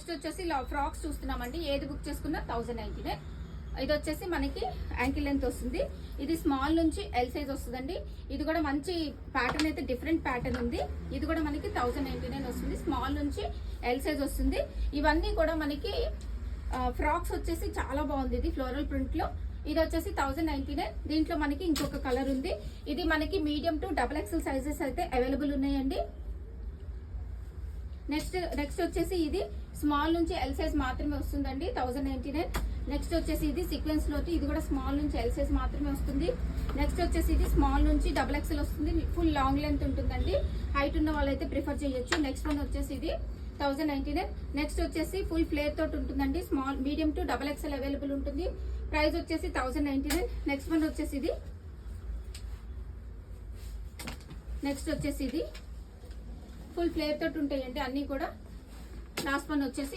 Next వచ్చేసి frocks చూస్తున్నామండి. ఏది బుక్ చేసుకున్నా 1099. ఇది వచ్చేసి మనకి యాంకిల్ లెంత్ వస్తుంది. ఇది స్మాల్ నుంచి ఎల్ సైజ్ వస్తుందండి. ఇది కూడా మంచి ప్యాటర్న్ అయితే డిఫరెంట్ ప్యాటర్న్ ఉంది. ఇది కూడా మనకి 1099 వస్తుంది. స్మాల్ నుంచి ఎల్ సైజ్ వస్తుంది. ఇవన్నీ కూడా మనకి ఫ్రాక్స్ వచ్చేసి చాలా బాగుంది. ఇది ఫ్లోరల్ ప్రింట్ లో. ఇది వచ్చేసి 1099. దీంట్లో మనకి ఇంకొక కలర్ ఉంది. ఇది మనకి మీడియం టు XXL సైజెస్ అయితే అవైలబుల్ ఉన్నాయండి. నెక్స్ట్ వచ్చేసి ఇది స్మాల్ నుంచి ఎల్ సైజ్ మాత్రమే వస్తుందండి, 1099. నెక్స్ట్ వచ్చేసి ఇది సీక్వెన్స్ లో, ఇది కూడా స్మాల్ నుంచి ఎల్ సైజ్ మాత్రమే వస్తుంది. నెక్స్ట్ వచ్చేసి ఇది స్మాల్ నుంచి XXL వస్తుంది. ఫుల్ లాంగ్ లెంత్ ఉంటుందండి. హైట్ ఉన్న వాళ్ళైతే ప్రిఫర్ చేయొచ్చు. నెక్స్ట్ వన్ వచ్చేసి ఇది 1099. నెక్స్ట్ వచ్చేసి ఫుల్ ఫ్లేర్ తోటి ఉంటుందండి. Small medium to XXL available ఉంటుంది. ప్రైస్ వచ్చేసి 1099. నెక్స్ట్ వన్ వచ్చేసి ఇది ఫుల్ ఫ్లేర్ తోటి ఉంటాయండి అన్ని కూడా. లాస్ట్ వన్ వచ్చేసి